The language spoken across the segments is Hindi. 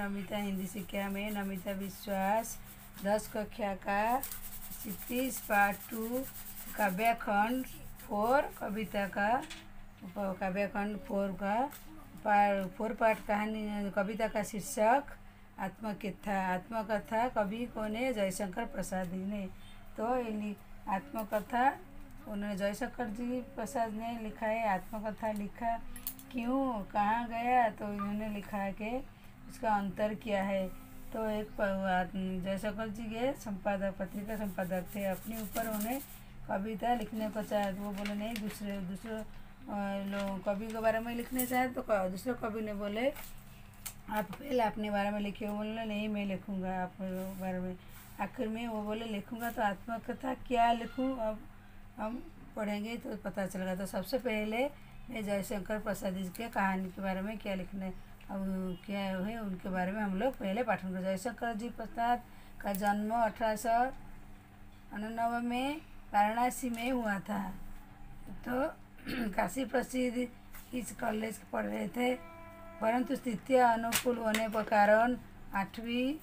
नमिता हिंदी शिक्षा में नमिता विश्वास 10 कक्षा का 30 पार्ट 2 काव्यखंड 4 कविता का काव्यखंड 4 का 4 पार्ट कहानी कविता का शीर्षक आत्मकथा कवि कौन है? जयशंकर प्रसाद जी ने। तो आत्मकथा उन्होंने जयशंकर जी प्रसाद ने लिखा है। आत्मकथा लिखा क्यों, कहाँ गया? तो इन्होंने लिखा है कि इसका अंतर क्या है। तो एक जयशंकर जी के संपादक, पत्रिका संपादक थे। अपने ऊपर उन्हें कविता लिखने को चाहे तो वो बोले नहीं, दूसरे लोग कवि के बारे में लिखने चाहे तो दूसरे कवि ने बोले आप पहले अपने बारे में लिखिए। वो बोले नहीं, मैं लिखूँगा अपने बारे में। आखिर में वो बोले लिखूँगा, तो आत्मकथा क्या लिखूँ अब हम पढ़ेंगे तो पता चलेगा। तो सबसे पहले मैं जयशंकर प्रसाद जी के कहानी के बारे में क्या लिखना है, अब क्या है उनके बारे में हम लोग पहले पाठन करें। जयशंकर जी प्रसाद का जन्म 1899 में वाराणसी में हुआ था। तो काशी प्रसिद्ध इस कॉलेज पढ़ रहे थे, परंतु स्थितियाँ अनुकूल होने के कारण आठवीं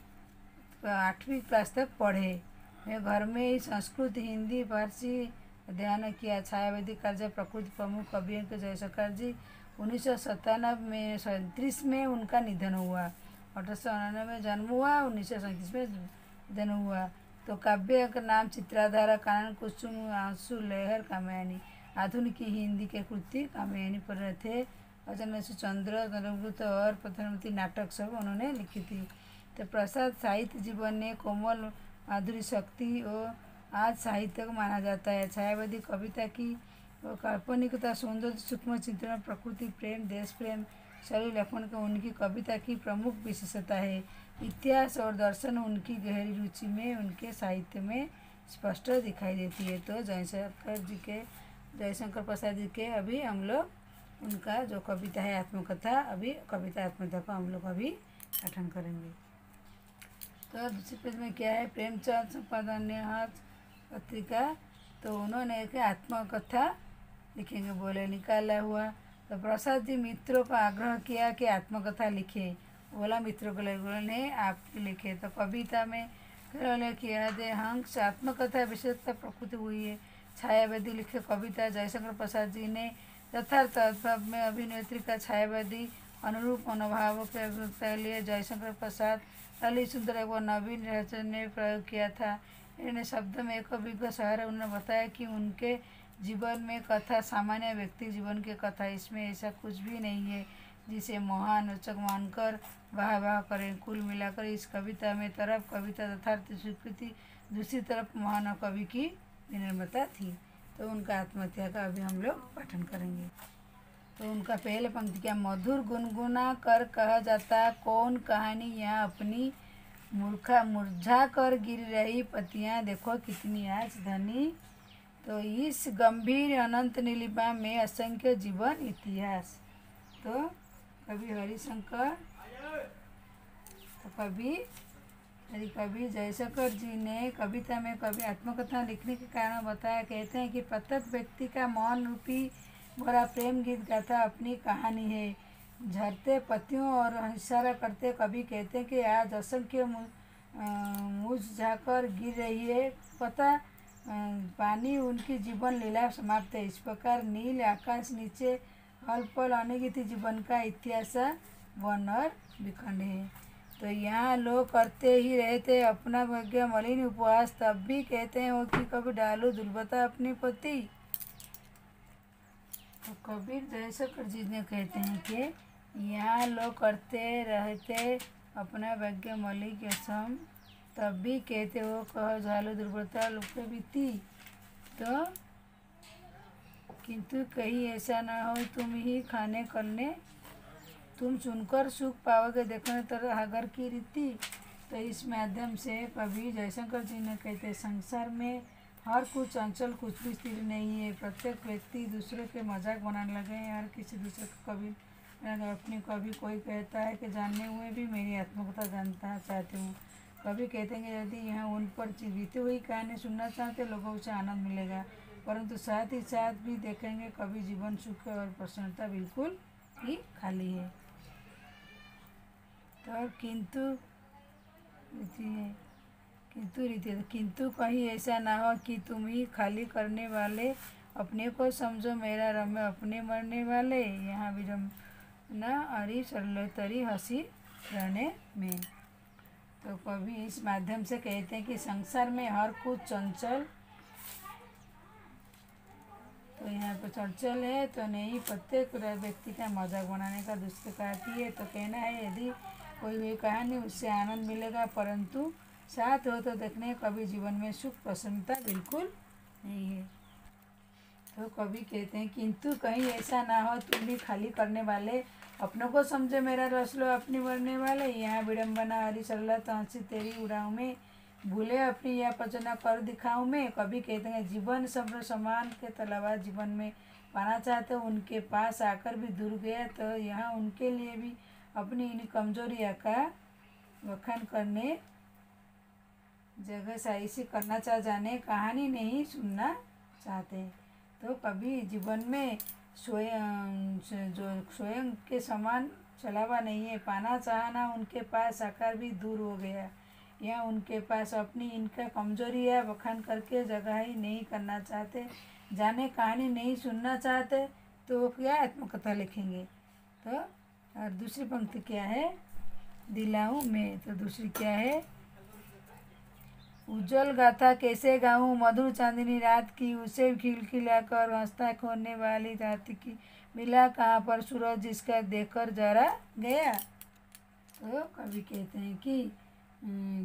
क्लास तक पढ़े। मैं घर में ही संस्कृत, हिंदी, फारसी अध्ययन किया। छायावादी कार्य प्रकृति प्रमुख कवियों के जयशंकर जी 1937 में उनका निधन हुआ। 1899 में जन्म हुआ, 1937 में निधन हुआ। तो काव्य का नाम चित्राधारा, कानन कुसुम, आंसू लहर, कामयानी। आधुनिक हिंदी के कृति कामयानी पर थे। चंद्र, चंद्रगुप्त और प्रधानमंत्री नाटक सब उन्होंने लिखी थी। तो प्रसाद साहित्य जीवन ने कोमल माधुरी शक्ति और आज साहित्य को माना जाता है। छायावादी कविता की काल्पनिकता, सौंदर्य, सूक्ष्म चिंतन, प्रकृति प्रेम, देश प्रेम, शरीर लेखन का उनकी कविता की प्रमुख विशेषता है। इतिहास और दर्शन उनकी गहरी रुचि में उनके साहित्य में स्पष्ट दिखाई देती है। तो जयशंकर प्रसाद जी के अभी हम लोग उनका जो कविता है आत्मकथा, अभी कविता आत्मकथा को हम लोग अभी पठन करेंगे। तो दूसरे पेज में क्या है, प्रेमचंद संपादकीय पत्रिका। तो उन्होंने एक आत्मकथा लिखेंगे बोले, निकाला हुआ। तो प्रसाद जी मित्रों को आग्रह किया कि आत्मकथा लिखे। बोला मित्रों को बोले आप लिखे। तो कविता में किया दे हंस आत्मकथा विशेषता प्रकृति हुई है। छायावादी लिखे कविता जयशंकर प्रसाद जी ने यथार्थ अभाव में अभिनेत्री का छायावादी अनुरूप मनोभावों के अभिव्यक्ति लिए जयशंकर प्रसाद ललित सुंदर एवं नवीन रचना ने प्रयोग किया था। इन्हें शब्द में एक विज्ञ सहारा उन्होंने बताया कि उनके जीवन में कथा सामान्य व्यक्ति जीवन की कथा, इसमें ऐसा कुछ भी नहीं है जिसे महान रोचक मानकर वाह करें। कुल मिलाकर इस कविता में तरफ कविता यथार्थ स्वीकृति, दूसरी तरफ महान कवि की विनम्रता थी। तो उनका आत्महत्या का अभी हम लोग पठन करेंगे। तो उनका पहले पंक्ति क्या, मधुर गुनगुना कर कहा जाता कौन कहानी यहाँ अपनी मुरझा कर गिर रही पत्तियाँ देखो कितनी आज धनी। तो इस गंभीर अनंत नीलिमा में असंख्य जीवन इतिहास। तो कवि हरिशंकर, तो कवि जयशंकर जी ने कविता में कवि आत्मकथा लिखने के कारण बताया। कहते हैं कि प्रत्येक व्यक्ति का मौन रूपी भरा प्रेम गीत गाथा अपनी कहानी है। झरते पत्तियों और इशारा करते कवि कहते हैं कि आज असंख्य मुरझाकर गिर रही है पता पानी, उनकी जीवन लीला समाप्त है। इस प्रकार नील आकाश नीचे पल पल अनिगित जीवन का इतिहास वन और विखंड है। तो यहाँ लोग करते ही रहते अपना भाग्य मलिन उपवास, तब भी कहते हैं वो कि कभी डालो दुर्बता अपनी पति। तो कबीर जयशंकर जी ने कहते हैं कि यहाँ लोग करते रहते अपना भाग्य मलिक सम, तब भी कहते हो कह झालो दुर्बलता लोग बीती। तो किंतु कहीं ऐसा न हो तुम ही खाने करने, तुम सुनकर सुख पाओगे देखने तरह हागर की रीति। तो इस माध्यम से कवि जयशंकर जी ने कहते संसार में हर कुछ अंचल कुछ भी स्थिर नहीं है। प्रत्येक व्यक्ति दूसरे के मजाक बनाने लगे हैं। हर किसी दूसरे को कवि अपनी कवि कोई कहता है कि जानने हुए भी मेरी आत्मकथा जानना चाहते हूँ। कवि कहते हैं कि यदि यहाँ उन पर बीती हुई कहानी सुनना चाहते लोगों से आनंद मिलेगा, परंतु साथ ही साथ भी देखेंगे कवि जीवन सुख और प्रसन्नता बिल्कुल ही खाली है। और रीति है, किंतु कहीं ऐसा ना हो कि तुम ही खाली करने वाले अपने को समझो, मेरा रमे अपने मरने वाले, यहाँ विडम्बना अरी सरल तरी हंसी रहने में। तो कवि इस माध्यम से कहते हैं कि संसार में हर कुछ चंचल, तो यहाँ पर चंचल है तो नहीं, प्रत्येक व्यक्ति का मजाक बनाने का दूसरे का आती है। तो कहना है यदि कोई हुई कहानी उससे आनंद मिलेगा, परंतु साथ हो तो देखने कभी जीवन में सुख प्रसन्नता बिल्कुल नहीं है। तो कवि कहते हैं किंतु कहीं ऐसा ना हो तुम भी खाली करने वाले अपनों को समझे, मेरा रस लो अपनी मरने वाले, यहाँ विडम्बना हरी सरला तो हंसी तेरी उड़ाऊँ में, भूले अपनी यह पचना कर दिखाऊँ मैं। कभी कहते हैं जीवन सब समान के तलावा जीवन में पाना चाहते उनके पास आकर भी दूर गया, तो यहाँ उनके लिए भी अपनी इन कमजोरियाँ का वखान करने जगह सही से करना चाह जाने कहानी नहीं सुनना चाहते। तो कभी जीवन में स्वयं के समान चलावा नहीं है, पाना चाहना उनके पास आकर भी दूर हो गया, या उनके पास अपनी इनका कमजोरी है बखान करके जगह ही नहीं करना चाहते, जाने कहानी नहीं सुनना चाहते, तो क्या आत्मकथा लिखेंगे। तो और दूसरी पंक्ति क्या है, दिलाऊं मैं, तो दूसरी क्या है, उज्जवल गाथा कैसे गाऊं मधुर चांदनी रात की, उसे खिलखिलाकर हंसता खोने वाली रात की, मिला कहाँ पर सूरज जिसका देखकर जरा गया। तो कवि कहते हैं कि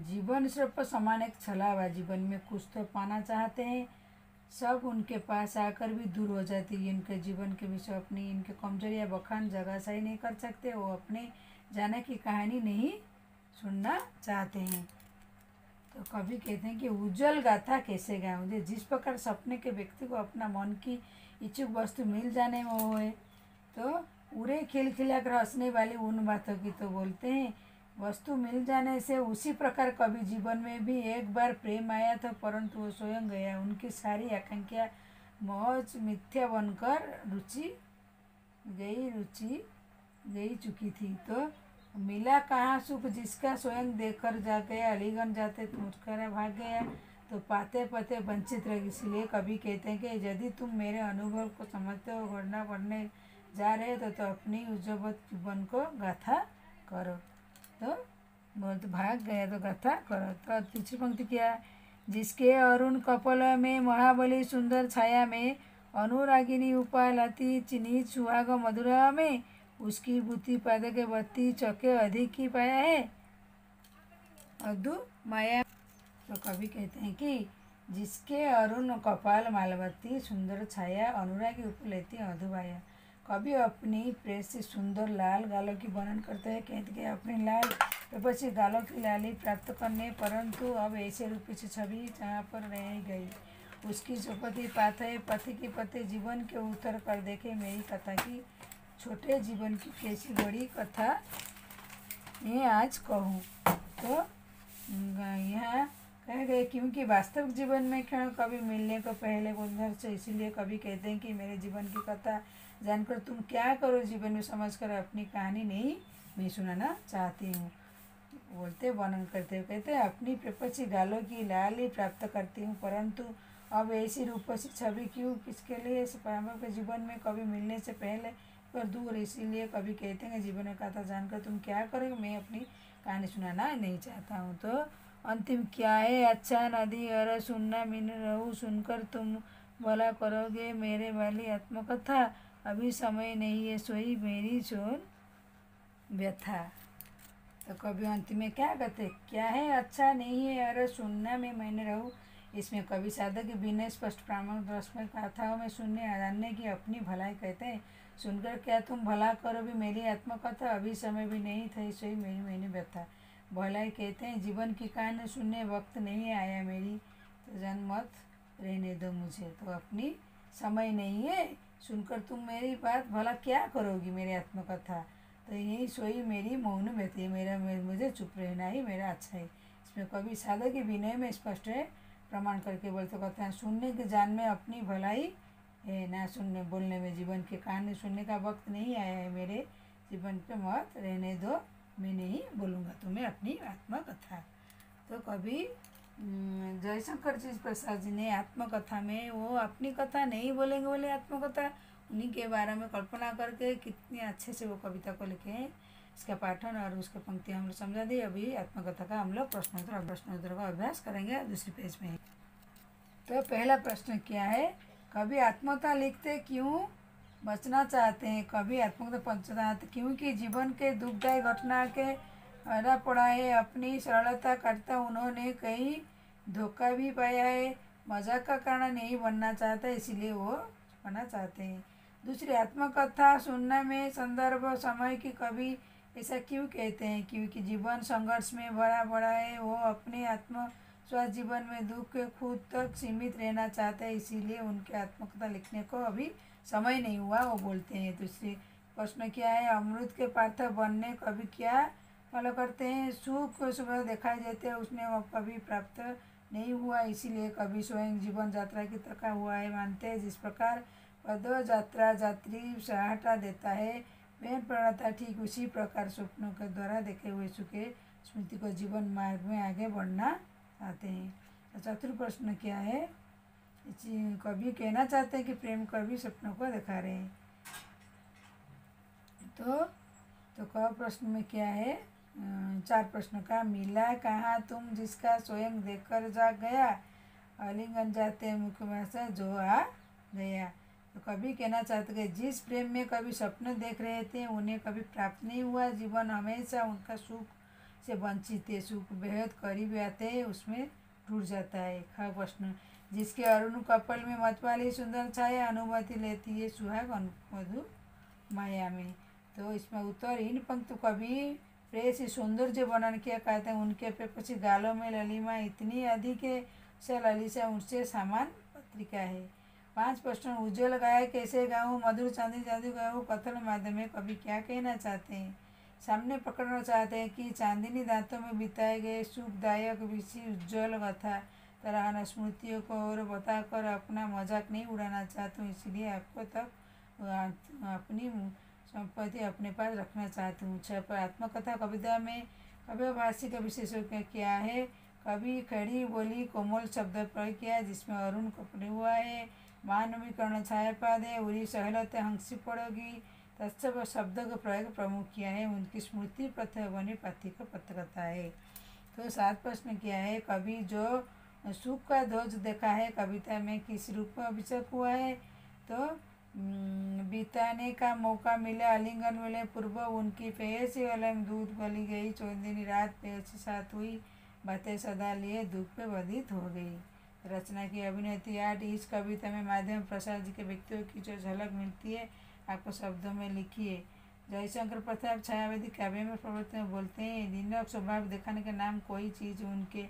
जीवन सिर्फ समान एक छलावा, जीवन में कुछ तो पाना चाहते हैं, सब उनके पास आकर भी दूर हो जाती है, इनके जीवन के विषय अपनी इनके कमजोरियाँ बखान जगह सही नहीं कर सकते, वो अपने जाने की कहानी नहीं सुनना चाहते हैं। तो कवि कहते हैं कि उज्जवल गाथा कैसे गाऊं, जिस प्रकार सपने के व्यक्ति को अपना मन की इच्छुक वस्तु मिल जाने में होए, तो उरे खिलखिला कर हंसने वाली उन बातों की तो बोलते हैं, वस्तु मिल जाने से उसी प्रकार कभी जीवन में भी एक बार प्रेम आया था, परंतु वो स्वयं गया, उनकी सारी आकांक्षा मौज मिथ्या बनकर रुचि गई चुकी थी। तो मिला कहाँ सुख जिसका स्वयं देखकर जा गया, अलीगंज जाते मुस्करा भाग गया, तो पाते पते वंचित रह। इसलिए कभी कहते हैं कि यदि तुम मेरे अनुभव को समझते हो, घटना पढ़ने जा रहे हो, तो अपनी उज्जवल जीवन को गाथा करो। तो बहुत भाग गया तो गाथा करो। तो तीसरी पंक्ति क्या, जिसके अरुण कपल में महाबली सुंदर छाया में, अनुरागिनी उपालती चिनी सुहाग मधुरा में, उसकी बुद्धि पाद के बत्ती चौके अधिक ही पाया है अधु माया। तो कवि कहते हैं कि जिसके अरुण कपाल मालवती सुंदर छाया, अनुरागी उपलेती अधुबाया। कवि अपनी प्रेस से सुंदर लाल गालों की वर्णन करते हैं, कहते हैं अपनी लाल पेपसी गालों की लाली प्राप्त करने, परंतु अब ऐसे रूप से छवि जहाँ पर रह गई, उसकी चौपती पाते पति की पति जीवन के उत्तर कर देखे, मेरी कथा की छोटे जीवन की कैसी बड़ी कथा ये आज कहूँ। तो यहाँ कह गए क्योंकि वास्तविक जीवन में क्षण कभी मिलने को पहले गुंधर से, इसीलिए कभी कहते हैं कि मेरे जीवन की कथा जानकर तुम क्या करो, जीवन में समझकर अपनी कहानी नहीं मैं सुनाना चाहती हूँ। बोलते वर्णन करते हुए कहते हैं अपनी पेपसी गालों की लाली प्राप्त करती हूँ, परंतु अब ऐसी रूपसी छवि क्यों, किसके लिए, के जीवन में कभी मिलने से पहले पर दूर, इसीलिए कभी कहते हैं जीवन में कथा जानकर तुम क्या करोगे, मैं अपनी कहानी सुनाना नहीं चाहता हूँ। तो अंतिम क्या है, अच्छा नदी अरे सुनना मिन रहूँ, सुनकर तुम भला करोगे मेरे वाली आत्मकथा, अभी समय नहीं है सोई मेरी सोन व्यथा। तो कभी अंतिम में क्या कहते, क्या है अच्छा नहीं है अरे सुनना में मैंने रहूँ, इसमें कवि साधक की बिना स्पष्ट प्रामाणिक रस्म कथाओं में सुनने जानने की अपनी भलाई कहते हैं, सुनकर क्या तुम भला करो भी मेरी आत्मकथा, अभी समय भी नहीं था सोई मेरी मैंने व्यथा। भलाई कहते हैं जीवन की कहानी सुनने वक्त नहीं आया मेरी, तो जन मत रहने दो मुझे, तो अपनी समय नहीं है, सुनकर तुम मेरी बात भला क्या करोगी मेरी आत्मकथा, तो यही सोई मेरी मौन व्यथी, मुझे चुप रहना ही मेरा अच्छा है। इसमें कवि साधक के विनय में स्पष्ट है प्रमाण करके बोलते कहते हैं सुनने के जान में अपनी भलाई है, ना सुनने बोलने में, जीवन की कहानी सुनने का वक्त नहीं आया है मेरे, जीवन पे मत रहने दो मैं नहीं बोलूँगा तुम्हें अपनी आत्मकथा। तो कवि जयशंकर जी प्रसाद जी ने आत्मकथा में वो अपनी कथा नहीं बोलेंगे, बोले आत्मकथा उन्हीं के बारे में कल्पना करके कितने अच्छे से वो कविता को लिखे हैं। इसका पाठन और उसके पंक्ति हम लोग समझा दिए। अभी आत्मकथा का हम लोग प्रश्नोत्तर का अभ्यास करेंगे दूसरी पेज में। तो पहला प्रश्न क्या है, कभी आत्मकथा लिखते क्यों बचना चाहते हैं? कभी आत्मकथा पढ़ना चाहते क्योंकि जीवन के दुखदायी घटना के हरा पड़ा है। अपनी सरलता करता उन्होंने कई धोखा भी पाया है। मजाक का कारण नहीं बनना चाहता, इसीलिए वो बनना चाहते हैं। दूसरी, आत्मकथा सुनने में संदर्भ समय की कवि ऐसा क्यों कहते हैं? क्योंकि जीवन संघर्ष में भरा पड़ा है। वो अपने आत्मविश्वास जीवन में दुख के खुद तक सीमित रहना चाहते हैं, इसीलिए उनके आत्मकथा लिखने को अभी समय नहीं हुआ, वो बोलते हैं। दूसरी प्रश्न क्या है, अमृत के पात्र बनने कभी क्या फॉलो करते हैं? सुख सुबह दिखाई देते हैं, उसने वो कभी प्राप्त नहीं हुआ, इसीलिए कभी स्वयं जीवन यात्रा की थका हुआ है मानते हैं। जिस प्रकार पद यात्रा यात्री सहायता देता है, वह प्रणता ठीक उसी प्रकार स्वप्नों के द्वारा देखे हुए सुखे स्मृति को जीवन मार्ग में आगे बढ़ना चाहते हैं। तो चतुर्थ प्रश्न क्या है, कभी कहना चाहते हैं कि प्रेम कभी सपनों को दिखा रहे हैं। तो क प्रश्न में क्या है, 4 प्रश्न का, मिला कहाँ तुम जिसका स्वयं देखकर जा गया, आलिंगन जाते मुख्य भाषा जो आ गया। तो कभी कहना चाहते हैं जिस प्रेम में कभी सपने देख रहे थे उन्हें कभी प्राप्त नहीं हुआ, जीवन हमेशा उनका सुख से वंचित है। सुख बेहद करीब आते हैं, उसमें टूट जाता है। ख प्रश्न, जिसके अरुण कपल में मत वाली सुंदर छाया अनुभूति लेती है सुहाग मधु माया में। तो इसमें उत्तर, इन पंक्ति कवि प्रेस सौंदर्य वर्णन किया कहते हैं। उनके पे पीछे गालों में ललिमा इतनी अधिक है, से ललिसा उनसे समान पत्रिका है। 5 प्रश्न, उज्ज्वल गाय कैसे गाऊँ, मधुर चांदी जादू गाऊँ, कथन माध्यम में कवि क्या कहना चाहते हैं? सामने पकड़ना चाहते हैं कि चांदनी दांतों में बिताए गए सुखदायक विषय उज्ज्वल कथा तरह स्मृतियों को और बताकर अपना मजाक नहीं उड़ाना चाहता हूँ, इसलिए आपको तक अपनी संपत्ति अपने पास रखना चाहती हूँ। 6 पर आत्मकथा कविता में काव्यभाषी का विशेषण क्या है? कवि खड़ी बोली कोमल शब्द प्रयोग किया जिसमें अरुण कपड़े हुआ है, मानवीकरण छायापाद है, उरी सहलत हंसी पड़ोगी, तत्सव शब्द का प्रयोग प्रमुख किया है। उनकी स्मृति प्रत्यय बनी पति का पत्रकथा है। तो 7 प्रश्न क्या है, कवि जो सुख का ध्वज देखा है कविता में किस रूप में अभिषेक हुआ है? तो बिताने का मौका मिला, आलिंगन मिले, पूर्व उनकी पेयसी अलम दूध गली गई, चौदहनी रात पेयसी साथ हुई, बातें सदा लिए दुख पे बधित हो गई। रचना की अभिनेत्री 8, इस कविता में माध्यम प्रसाद जी के व्यक्तियों की जो झलक मिलती है आपको शब्दों में लिखिए। जयशंकर प्रसाद छायावादी काव्य में प्रवृत्ति में बोलते हैं, निर्णय स्वभाव दिखाने के नाम कोई चीज़ उनके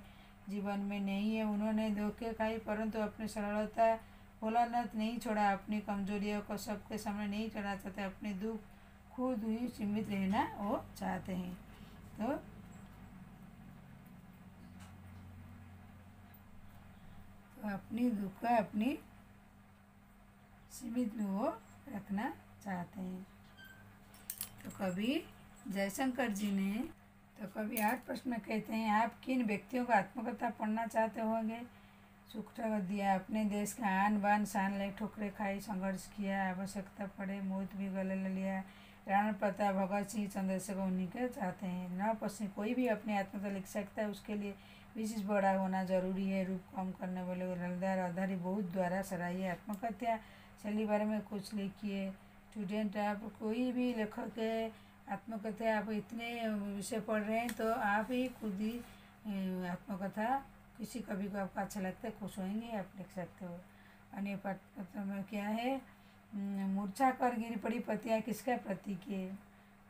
जीवन में नहीं है। उन्होंने धोखे खाई परंतु अपनी सरलता भोलानाथ नहीं छोड़ा, अपनी कमजोरियों को सबके सामने नहीं चढ़ा चाहते, अपने दुख खुद ही सीमित रहना वो चाहते हैं। तो अपनी दुख का अपनी सीमित में वो रखना चाहते हैं। तो कवि जयशंकर जी ने तो कभी 8 प्रश्न कहते हैं, आप किन व्यक्तियों का आत्मकथा पढ़ना चाहते होंगे? सुख दिया, अपने देश का आन बान शान ले ठोकरे खाई, संघर्ष किया, आवश्यकता पड़े मौत भी गले ले लिया, राणा प्रताप, भगत सिंह, चंद्रशेखर उन्हीं के चाहते हैं। 9 प्रश्न, कोई भी अपनी आत्मकथा लिख सकता है, उसके लिए विशेष बड़ा होना जरूरी है। रूप कम करने वाले रलदार आधारी बहुत द्वारा सराहिए। आत्मकथा शैली बारे में कुछ लिखिए। स्टूडेंट, आप कोई भी लेखक है, आत्मकथा आप इतने विषय पढ़ रहे हैं तो आप ही खुद ही आत्मकथा किसी कवि को आपको अच्छा लगता है, खुश होंगे, आप लिख सकते हो। अन्य पत्र में क्या है, मूर्छा कर गिरी पड़ी पतियाँ किसका प्रतीक है?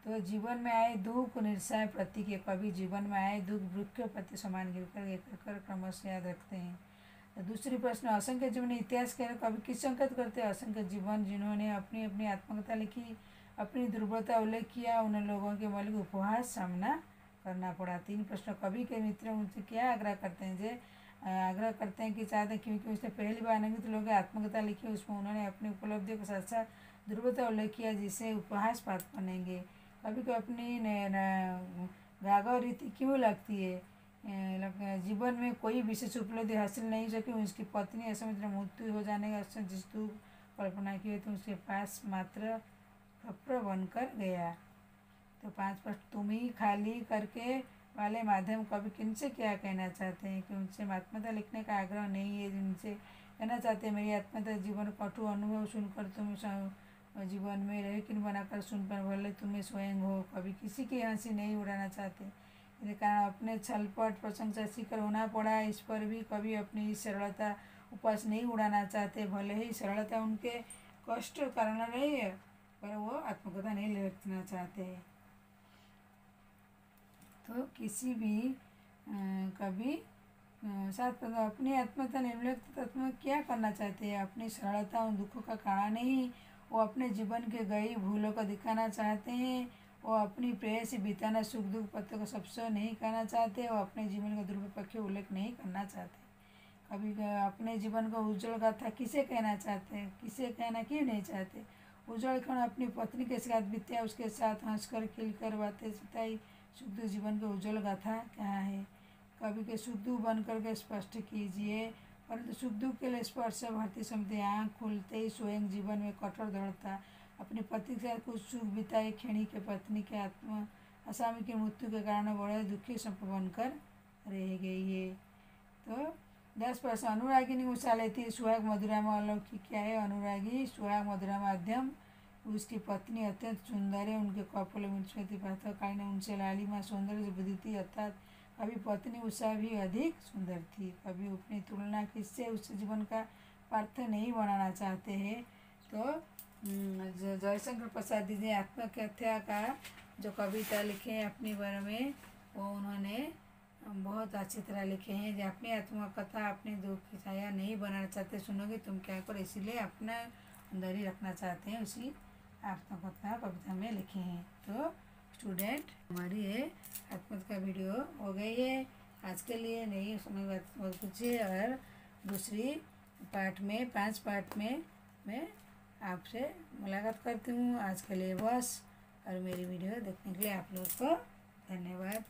तो जीवन में आए दुख निरसाय प्रतीक है। कवि जीवन में आए दुख वृक्ष के प्रति समान गिरकर एक क्रमश याद रखते हैं। तो दूसरी प्रश्न, असंख्य जीवन इतिहास के कवि किस संकेत करते हैं? असंख्य जीवन जिन्होंने अपनी अपनी आत्मकथा लिखी, अपनी दुर्बलता उल्लेख किया, उन लोगों के मौलिक उपहास सामना करना पड़ा। 3 प्रश्न, कवि के मित्र उनसे क्या आग्रह करते हैं? आग्रह करते हैं कि चाहते हैं क्योंकि उसने पहली बार अनेक लोगों की आत्मकथा लिखी, उसमें उन्होंने अपनी उपलब्धियों के साथ साथ दुर्बलता उल्लेख किया जिससे उपहास पात्र बनेंगे। कभी को अपनी गागा रीति क्यों लगती है? जीवन में कोई विशेष उपलब्धि हासिल नहीं सकी, उसकी पत्नी असमय मृत्यु हो जाने का अवसर जिस तू कल्पना की तो उसके पास मात्र खप्र बनकर गया। तो 5 प्रश्न तुम ही खाली करके वाले माध्यम कवि किनसे क्या कहना चाहते हैं? कि उनसे आत्मकथा लिखने का आग्रह नहीं है, उनसे कहना चाहते हैं मेरी आत्मकथा जीवन कटु अनुभव सुनकर तुम जीवन में रह किन बनाकर सुन पर भले तुम्हें स्वयं हो। कभी किसी की हंसी नहीं उड़ाना चाहते, इसके कारण अपने छलपट प्रशंसा शिकार होना पड़ा। इस पर भी कभी अपनी इस सरलता उपवास नहीं उड़ाना चाहते, भले ही सरलता उनके कष्ट कारण रही है, पर वो आत्मकथा नहीं लिखना चाहते। तो किसी भी कभी साथ अपनी आत्मकथा निर्लिप्त तत्व में क्या करना चाहते हैं? अपनी सरलता और दुखों का कारण नहीं, वो अपने जीवन के गई भूलों को दिखाना चाहते हैं। वो अपनी प्रेय से बिताना सुख दुख पत्तों को सबसे नहीं कहना चाहते। वो अपने जीवन का दुर्पक्ष उल्लेख नहीं करना चाहते। कभी अपने जीवन को उज्जवल गाथा किसे कहना चाहते हैं? किसे कहना क्यों नहीं चाहते? उज्जवल क्षण अपनी पत्नी के साथ बीते, उसके साथ हंसकर खिलकर बातें बताई। सुख दुख जीवन के उज्जवल गाथा क्या है? कभी के सुख दुख बन करके स्पष्ट कीजिए। परंतु सुख दुख के लिए स्पर्श से भरती समझते आँख खुलते ही स्वयं जीवन में कठोर दृढ़ता, अपनी पति के साथ कुछ सुख बिताए क्षणी के पत्नी के आत्मा असामी की मृत्यु के कारण बड़े दुखी संप बनकर रह गई है। तो 10 प्रश्न अनुरागिनी उषा लेती सुहाग मधुरा में अलौकिक क्या है? अनुरागी सुहाग मधुरा माध्यम, उसकी पत्नी अत्यंत सुंदर है, उनके कपोल मिश्रति प्रातःकालीन उनसे लालिमा सौंदर्य बुद्धि थी, अर्थात कभी पत्नी उषा भी अधिक सुंदर थी। कभी अपनी तुलना किससे उस जीवन का पार्थ नहीं बनाना चाहते हैं। तो जयशंकर प्रसाद जी ने आत्मकथा का जो कविता लिखे हैं अपने बारे में, वो उन्होंने बहुत अच्छी तरह लिखे हैं। जो अपनी आत्मकथा अपने दुख की छाया नहीं बनाना चाहते, सुनोगे तुम क्या करो, इसीलिए अपना अंदर ही रखना चाहते हैं, उसी आत्मकथा कविता में लिखे हैं। तो स्टूडेंट, हमारी ये आत्मकथा वीडियो हो गई है आज के लिए। नहीं समय बात पूछिए, और दूसरी पार्ट में 5 पार्ट में मैं आपसे मुलाकात करती हूँ। आज के लिए बस, और मेरी वीडियो देखने के लिए आप लोग को धन्यवाद।